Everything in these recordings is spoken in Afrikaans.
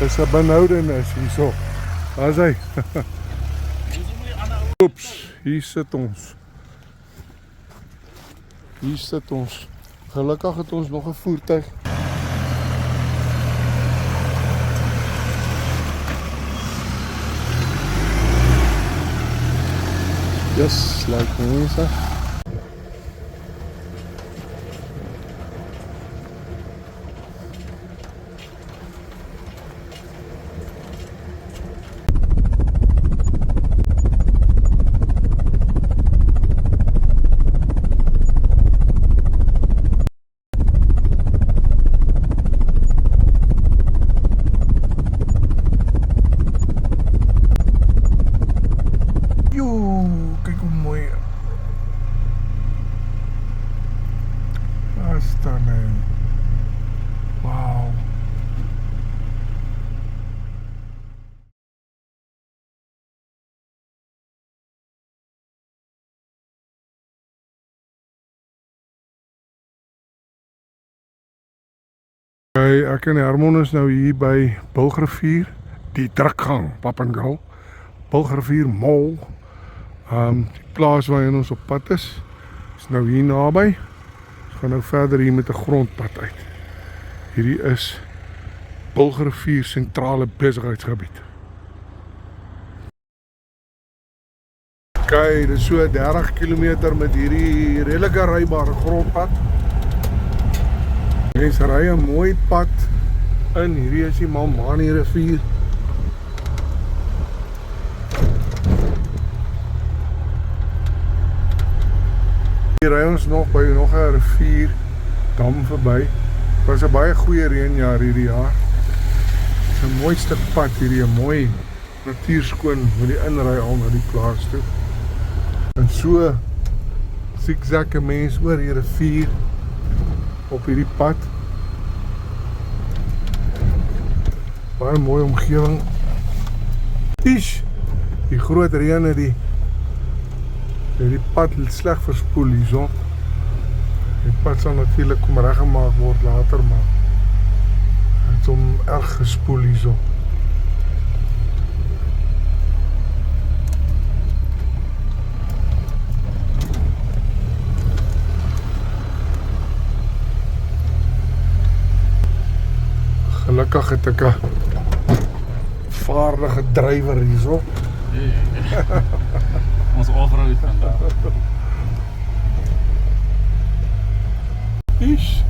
Dis 'n benoudenis hierso. Waar is hy? Oeps, hier sit ons. Hier sit ons. Gelukkig het ons nog 'n voertuig. Yes, like mense. Kyk hoe mooi. Daar staan hy. Wow. Ek en Herman is nou hier by Bulgrivier, die drukgang, Papengou. Bulgrivier Mall. Die plaas waarin ons op pad is nou hier naby. Ons gaan nou verder hier met 'n grondpad uit. Hierdie is Bulgrivier sentrale besigheidsgebied. Kyk, dit is so 30 km met hierdie redelike rybare grondpad. Mense ry 'n mooi pad in. Hierdie is die Malmani rivier. Hier ry ons nog by nog 'n rivier dam verby. Dit was 'n baie goeie reënjaar hierdie jaar. Dit is 'n mooi stuk pad hierdie, 'n mooi natuurskoon met die inry al na die plaas toe. En so zigzag 'n mens oor die rivier op hierdie pad. Baie mooi omgewing. Ish, die groot reën het die pad sleg verspoel hierso. Die pad sal natuurlik kom reggemaak word later, maar het is om erg gespoel hierso. Gelukkig het ek 'n vaardige drywer hierso. Ons off-road vandag. Ish,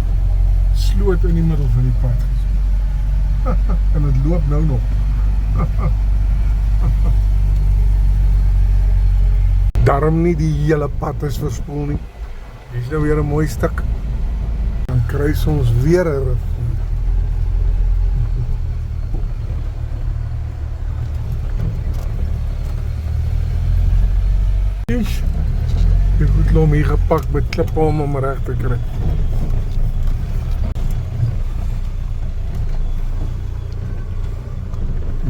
sloot in die middel van die pad. En het loop nou nog. Daarom nie die hele pad is verspoel nie. Hier is nou weer 'n mooi stuk. Dan kruis ons weer 'n rivier. Die goedlom hier gepak met klippe om reg te kry.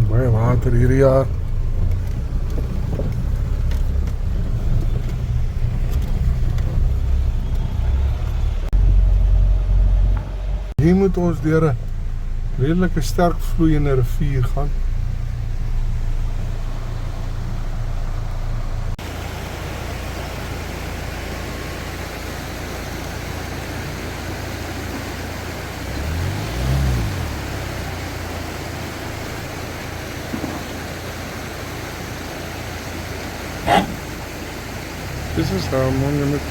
Baie water hierdie jaar. Hier moet ons deur 'n redelike sterk vloeiende rivier gaan. This is how monument.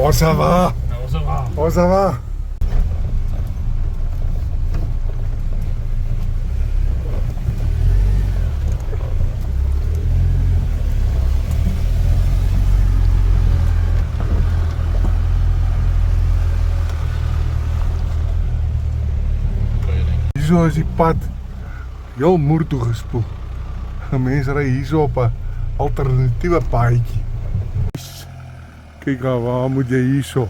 Osawa! Osawa! Hierso is die pad heel moer toe gespoel. Mense ry hier so op 'n alternatiewe paadjie. Kyk waar moet jy hier so?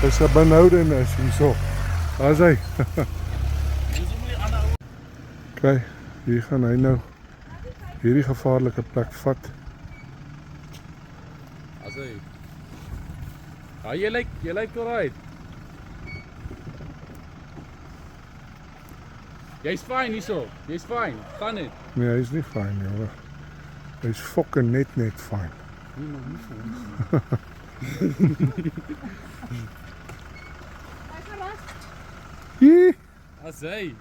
Dis 'n benoudenis hierso. Daar is hy. Kyk, hier gaan hy nou hierdie gevaarlike plek vat. As hy. Ja, jy lyk alright. Jy's fyn hierso. Jy's fyn. Gaan net. Nee, hy is nie fyn nie, hoor. Hy is fucking net fyn. Nee, nog nie fyn. Hier, As hy.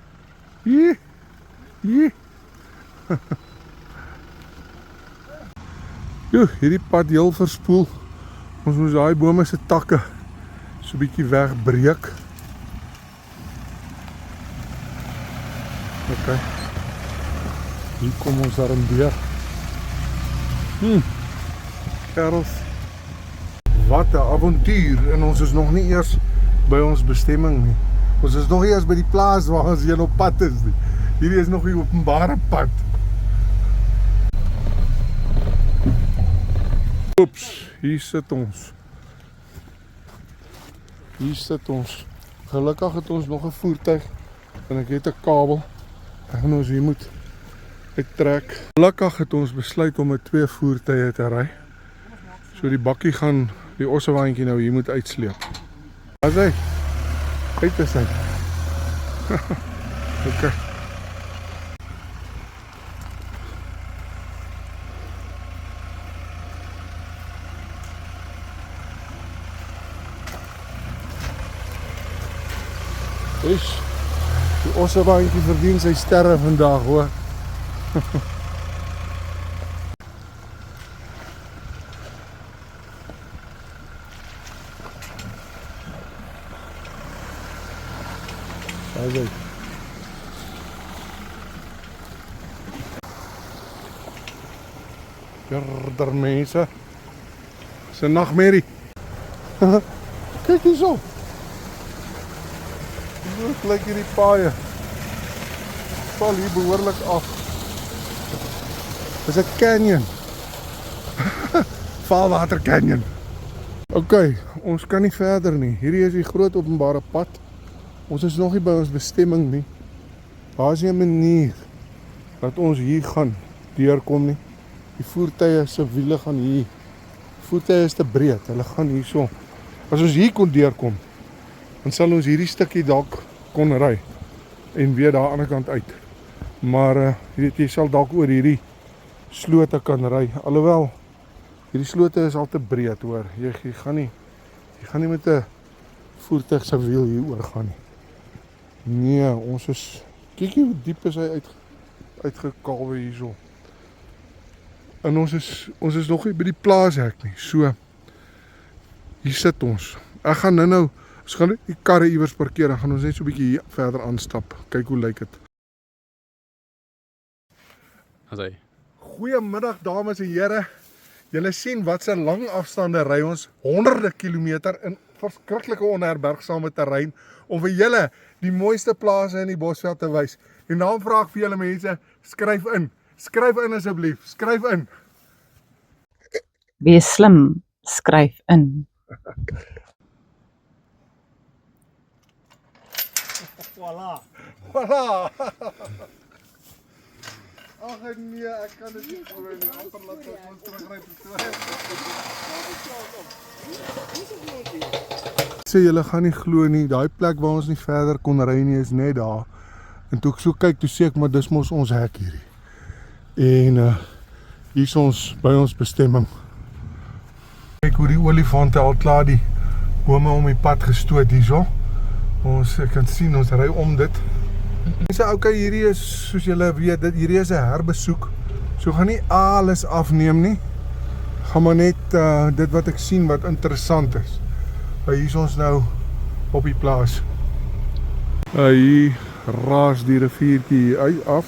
hier. Jo, hierdie pad heel verspoel. Ons moes daai bome se takke so 'n bietjie wegbreek. OK. Hier kom ons daarin deur. Kerels. Wat 'n avontuur, en ons is nog nie eers by ons bestemming nie. Ons is nog nie eers by die plaas waar ons hier op pad is nie. Hierdie is nog die openbare pad. Oeps, hier sit ons. Gelukkig het ons nog 'n voertuig en ek het 'n kabel. Ek gaan ons hier moet uittrek. Gelukkig het ons besluit om met 2 voertuie te ry. So die bakkie gaan die ossewaantjie nou hier moet uitsleep. As hy uit is hy. OK. Is die ossewaantjie verdien sy sterre vandag, hoor. Daar is hy. Jarder mense. Dis 'n nagmerrie. Kyk hier so. Hoe lyk hierdie paaie? Val hier behoorlik af. Dis 'n canyon. Valwater canyon. OK, ons kan nie verder nie. Hierdie is die groot openbare pad. Ons is nog nie by ons bestemming nie. Daar is nie 'n manier dat ons hier gaan deurkom nie. Die voertuie se wiele gaan hier. Voertuie is te breed. Hulle gaan hierso. As ons hier kon deurkom, dan sal ons hierdie stukkie dalk kon ry en weer daar aan die ander kant uit. Maar jy weet, jy sal dalk oor hierdie slote kan ry. Alhoewel hierdie slote is al te breed, hoor. Jy gaan nie met 'n voertuig se wiel hier oor gaan nie. Nee, ons is kyk hoe diep is hy uitgekalwe hierso. En ons is nog nie by die plaashek nie. So hier sit ons. Ek gaan nou ons gaan die karre iewers parkeer en gaan ons net so 'n bietjie hier verder aanstap. Kyk hoe lyk dit. As hy. Goeiemiddag dames en here. Julle sien wat se lang afstande ry ons, honderde kilometer in verskriklike onherbergsame terrein om vir julle die mooiste plase in die Bosveld te wys. En dan vra ek vir julle mense, skryf in. Skryf in asseblief, skryf in. Wees slim, skryf in. Voilà. Ag nee, ek kan dit nie glo nie. Amper laat ons terugry Pretoria. Sê julle gaan nie glo nie, daai plek waar ons nie verder kon ry nie is net daar. En toe ek so kyk, toe sê ek maar dis mos ons hek hierdie. En hier is ons by ons bestemming. Kyk hoe die olifante al klaar die bome om die pad gestoot hierso. Ons kan sien ons ry om dit. Mense, okay, hierdie is soos julle weet, hierdie is 'n herbesoek. So gaan nie alles afneem nie. gaan maar net dit wat ek sien wat interessant is. Hier is ons nou op die plaas. Hier raas die riviertjie hier af.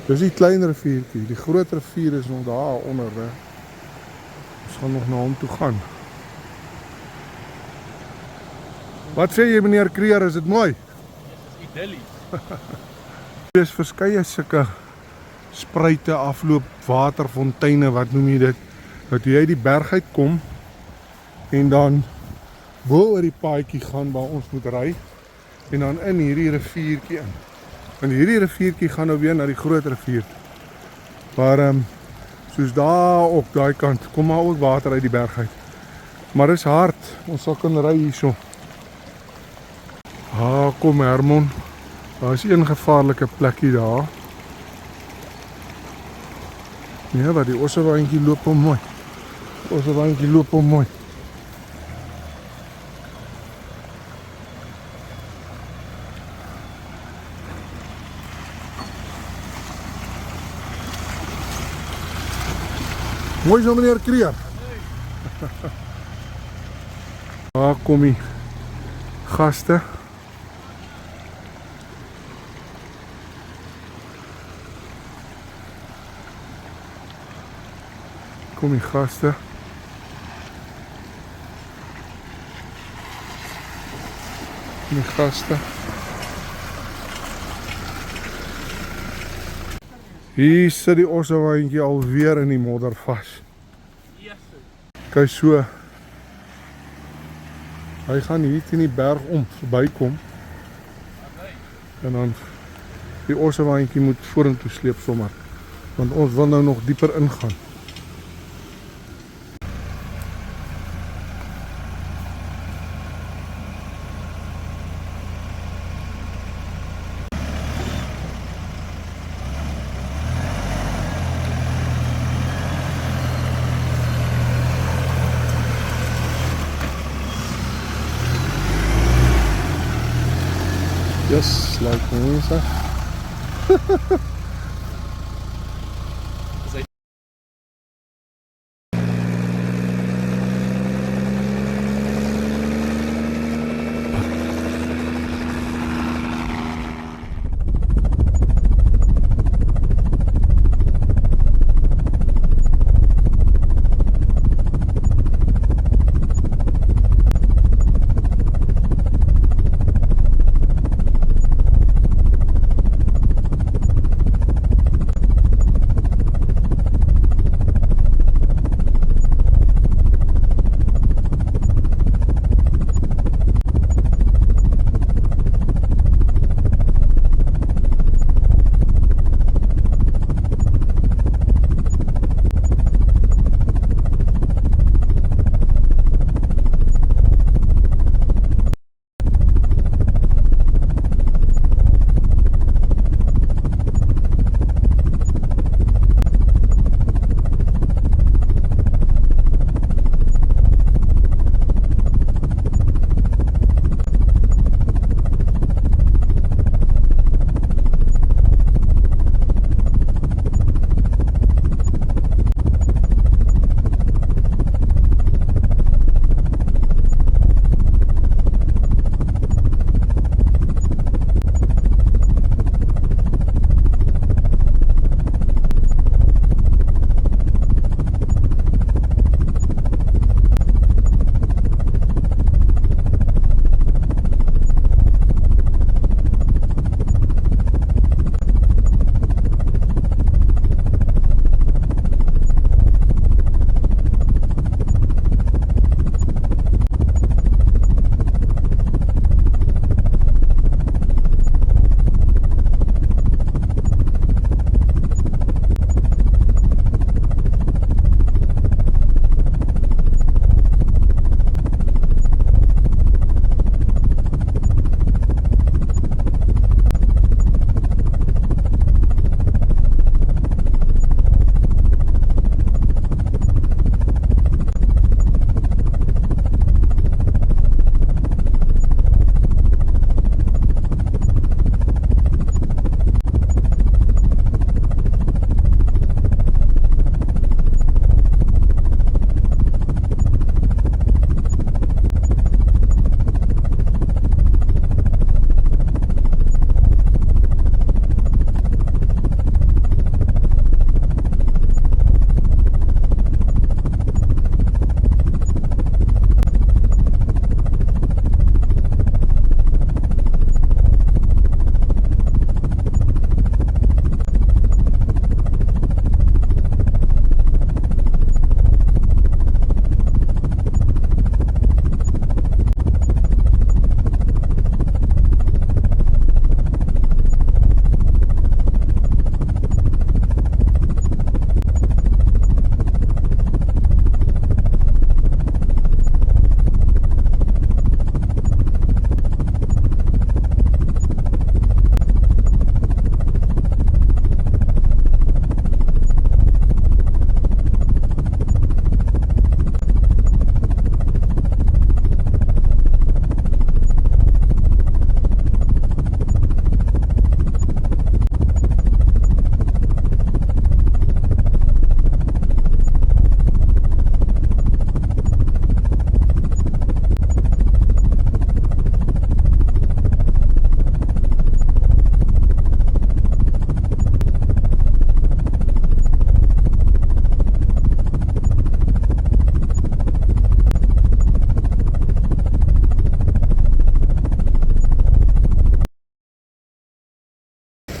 Dis die klein riviertjie, die groot rivier is nog daar onder. Ons gaan nog na hom toe gaan. Wat sê jy meneer Kreer, is dit mooi? Dis idyllies. Daar is verskeie sulke spruite, afloop, waterfonteine, wat noem jy dit? Dat jy die berg uitkom en dan bo oor die paadjie gaan waar ons moet ry en dan in hierdie riviertjie in. En hierdie riviertjie gaan nou weer na die groot rivier. Maar soos daar op daai kant kom maar ook water uit die berg uit. Maar dis hard, ons sal kan ry hierso. Kom Hermon. Daar is een gevaarlike plekkie daar. Ja, wat die ossewaantjie loop hom mooi. Ossewaantjie loop hom mooi. Mooi zo meneer Kreer. Daar kom die gaste. Kom die gaste. Kom die gaste. Hier sit die ossewaantjie alweer in die modder vas. Kyk so. Hy gaan hier teen die berg om verbykom. En dan die ossewaantjie moet vorentoe sleep sommer. Want ons wil nou nog dieper ingaan. Just like mense.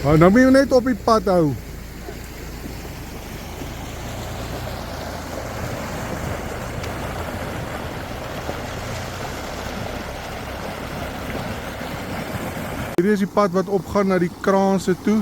Nou moet jy net op die pad hou. Hier is die pad wat opgaan na die kraanse toe.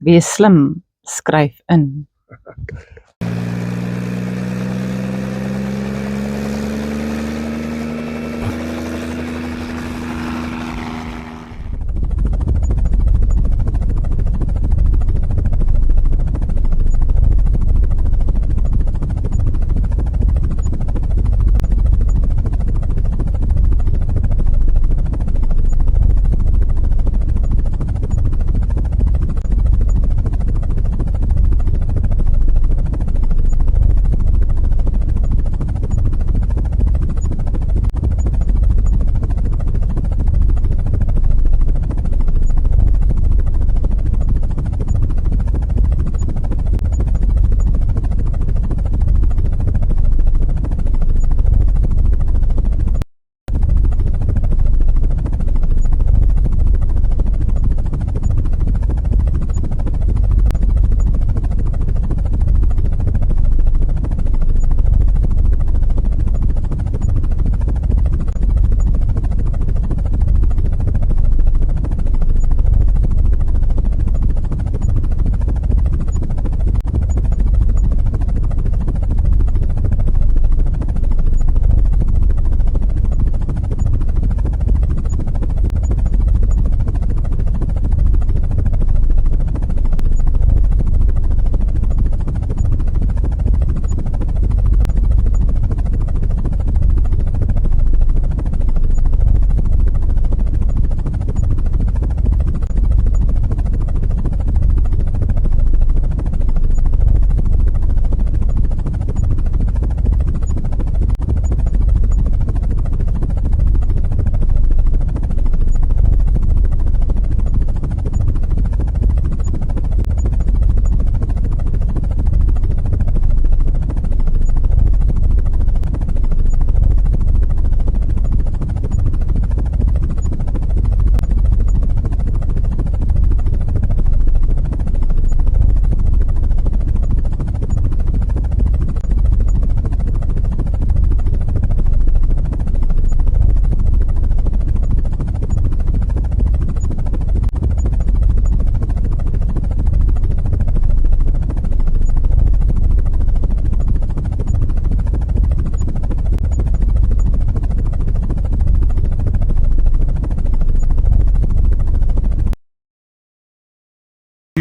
Wees slim, skryf in.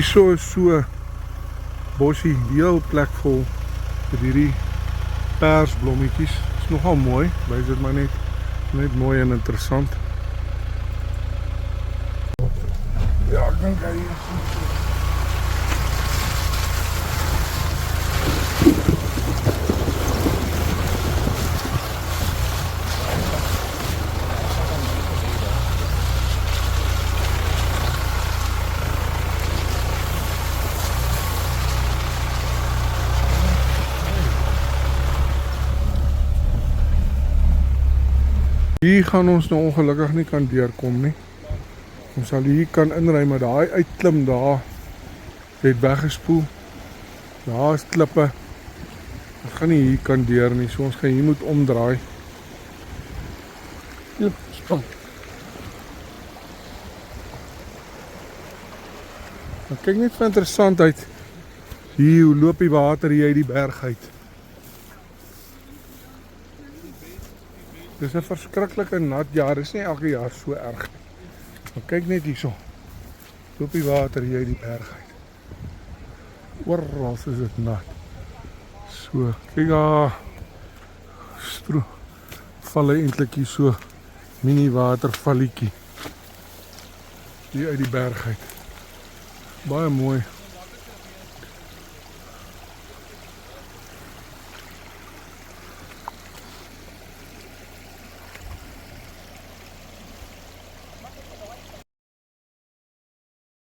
Hierso is so bossie, die hele plek vol met hierdie persblommetjies. Is nogal mooi, wys dit maar net mooi en interessant. Ja, ek dink hy is hier gaan ons nou ongelukkig nie kan deurkom nie. Ons sal hier kan inry, maar daai uitklim daar het weggespoel. Daar is klippe. Ons gaan nie hier kan deur nie, so ons gaan hier moet omdraai. Sprong. Nou, kyk net vir interessantheid. Hier, hoe loop die water hier uit die berg uit. Dis 'n verskriklike nat jaar, dis nie elke jaar so erg. Maar kyk net hierso. Loop die water hier uit die berg uit. Oral is dit nat. So, kyk daar. Valle eintlik hier so mini watervalletjie. Hier uit die berg uit. Baie mooi.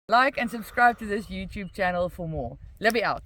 Like and subscribe to this YouTube channel for more. Libby out.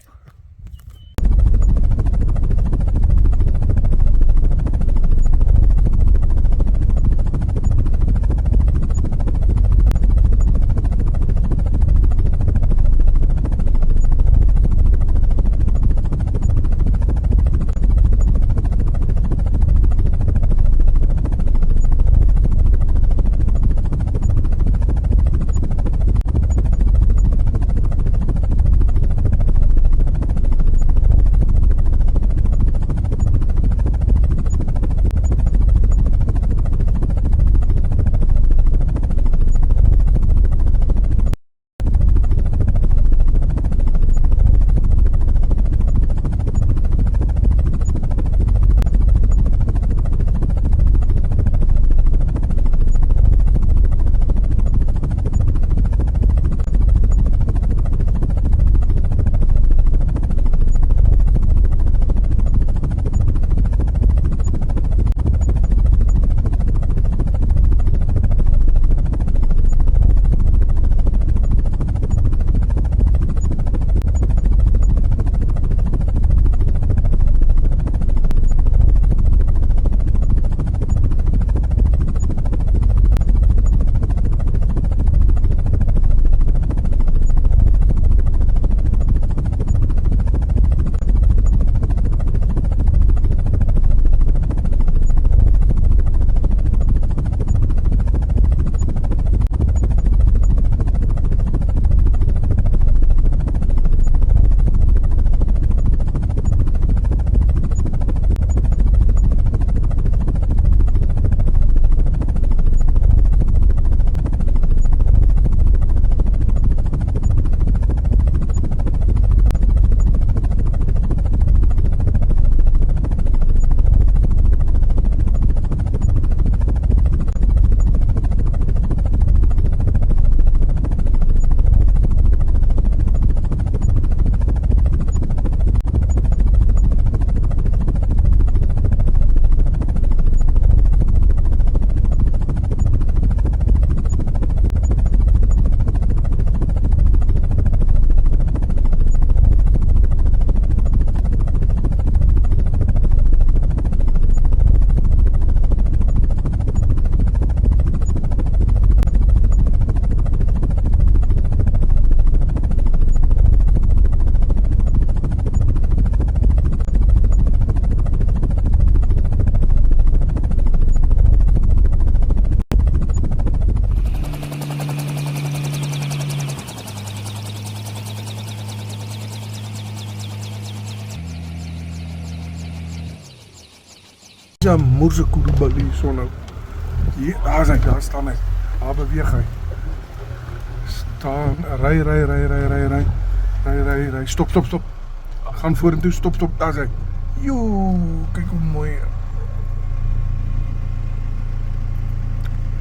Een moerse koedelbal hier so nou. Hier, daar staan hy. Daar beweeg hy. Staan, ry. Stop. Gaan vorentoe, stop. Daar is hy. Joe, kyk hoe mooi.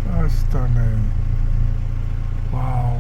Daar staan hy. Wauw.